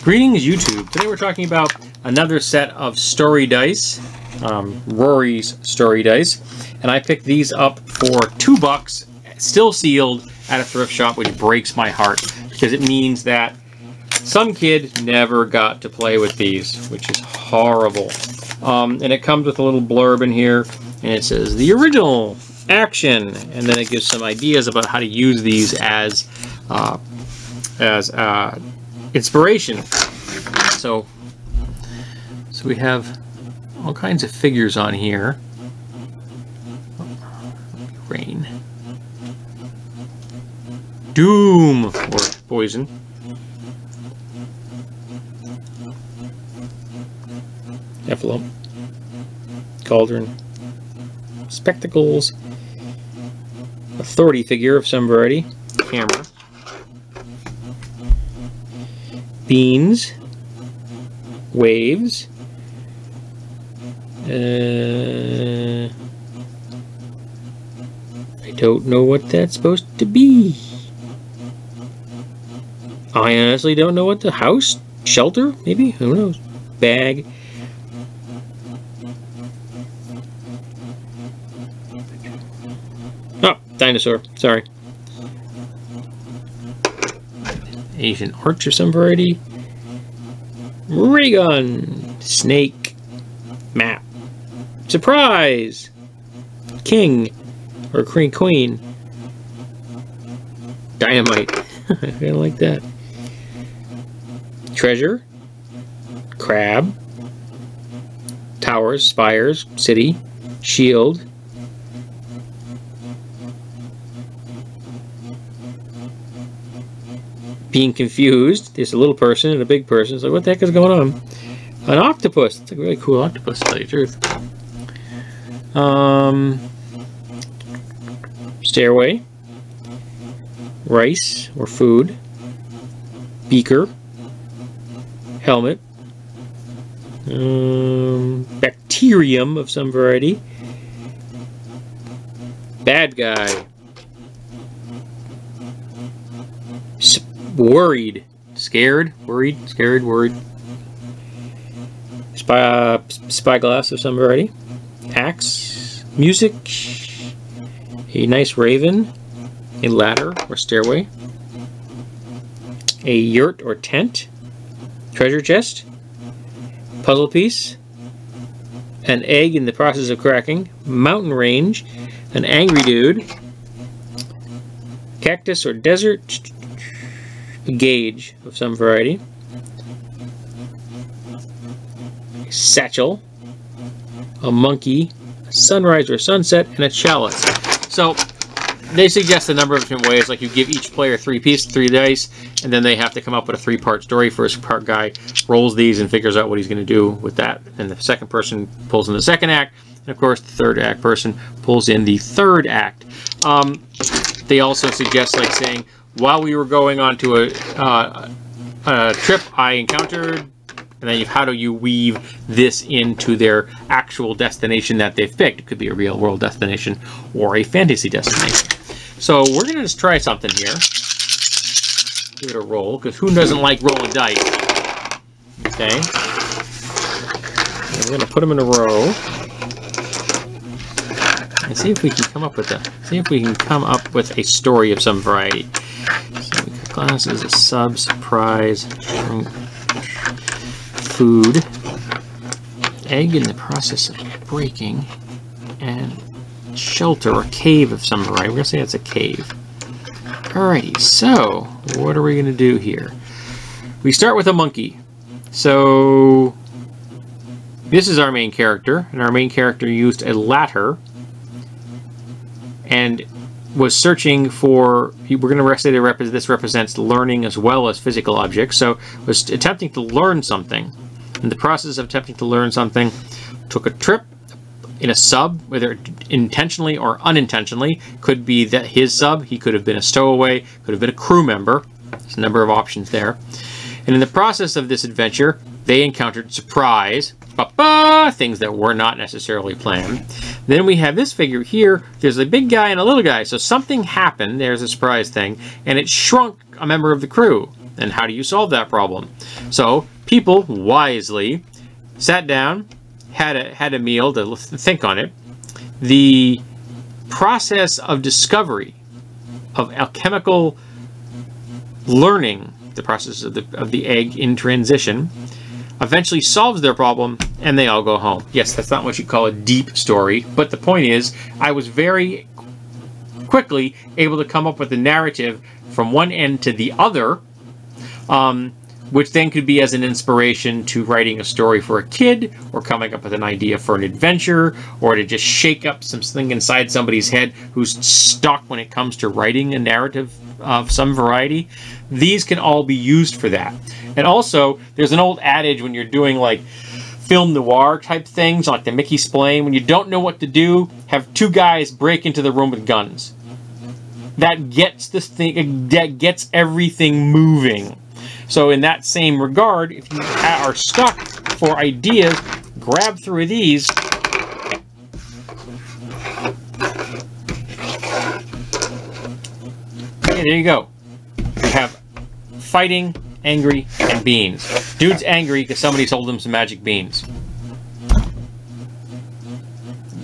Greetings, YouTube. Today we're talking about another set of story dice, Rory's story dice, and I picked these up for $2, still sealed, at a thrift shop, which breaks my heart because it means that some kid never got to play with these, which is horrible. And it comes with a little blurb in here, and it says the original action, and then it gives some ideas about how to use these as inspiration. So we have all kinds of figures on here. Rain. Doom, or poison. Envelope. Cauldron. Spectacles. Authority figure of some variety. Camera. Beans. Waves. I don't know what that's supposed to be. I honestly don't know what the house? Shelter? Maybe? Who knows? Bag. Oh, dinosaur. Sorry. Asian arch of some variety. Ray gun. Snake. Map. Surprise! King. Or queen. Dynamite. I kinda like that. Treasure. Crab. Towers, spires, city. Shield. Being confused. There's a little person and a big person. It's like, what the heck is going on? An octopus. It's a really cool octopus, to tell you the truth. Stairway. Rice or food. Beaker. Helmet. Bacterium of some variety. Bad guy. Worried. Scared. Worried. Scared. Worried. Spyglass of some variety. Axe. Music. A nice raven. A ladder or stairway. A yurt or tent. Treasure chest. Puzzle piece. An egg in the process of cracking. Mountain range. An angry dude. Cactus or desert. A gauge of some variety. A satchel. A monkey. A sunrise or sunset. And a chalice. So they suggest a number of different ways, like you give each player three dice, and then they have to come up with a three-part story. First part guy rolls these and figures out what he's going to do with that, and the second person pulls in the second act, and of course the third act person pulls in the third act. They also suggest, like, saying, while we were going on to a trip, I encountered, and then how do you weave this into their actual destination that they've picked? It could be a real world destination or a fantasy destination. So we're going to just try something here. Give it a roll, because who doesn't like rolling dice? Okay. And we're going to put them in a row. And see if we can come up with a story of some variety. So we got glasses, a sub, surprise, food, egg in the process of breaking, and shelter or cave of some variety. We're going to say that's a cave. Alrighty, so what are we going to do here? We start with a monkey. So this is our main character, and our main character used a ladder and was searching for, we're going to say this represents learning as well as physical objects, so was attempting to learn something. In the process of attempting to learn something, took a trip in a sub, whether intentionally or unintentionally. Could be that his sub, he could have been a stowaway, could have been a crew member. There's a number of options there. And in the process of this adventure, they encountered surprise, things that were not necessarily planned. Then we have this figure here. There's a big guy and a little guy. So something happened. There's a surprise thing. And it shrunk a member of the crew. And how do you solve that problem? So people wisely sat down, had a meal to think on it. The process of discovery, of alchemical learning, the process of the egg in transition, eventually solves their problem, and they all go home. Yes, that's not what you call a deep story, but the point is, I was very quickly able to come up with a narrative from one end to the other, which then could be as an inspiration to writing a story for a kid, or coming up with an idea for an adventure, or to just shake up something inside somebody's head who's stuck when it comes to writing a narrative of some variety. These can all be used for that. And also, there's an old adage when you're doing like film noir type things, like the Mickey Splain, when you don't know what to do, have two guys break into the room with guns. That gets this thing, that gets everything moving. So in that same regard, if you are stuck for ideas, grab through these. Okay, there you go. You have fighting, angry, and beans. Dude's angry because somebody sold him some magic beans.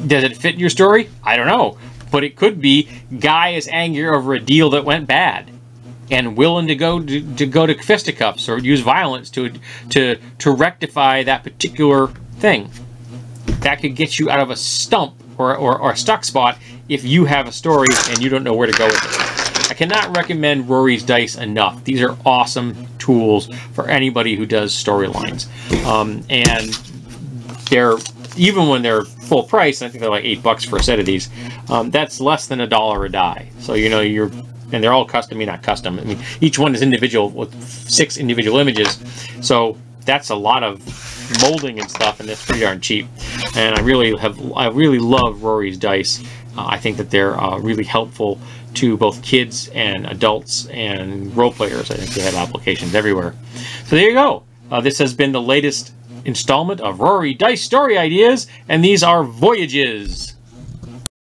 Does it fit your story? I don't know. But it could be guy is angry over a deal that went bad and willing to go to fisticuffs or use violence to rectify that particular thing. That could get you out of a stump or a stuck spot if you have a story and you don't know where to go with it. I cannot recommend Rory's Dice enough. These are awesome tools for anybody who does storylines. And they're, even when they're full price, I think they're like $8 for a set of these, that's less than $1 a die. So, you know, and they're all custom, not custom. I mean, each one is individual with 6 individual images. So that's a lot of molding and stuff, and it's pretty darn cheap. And I really love Rory's Dice. I think that they're really helpful to both kids and adults and role players. I think they have applications everywhere. So there you go. This has been the latest installment of Rory Dice Story Ideas, and these are Voyages.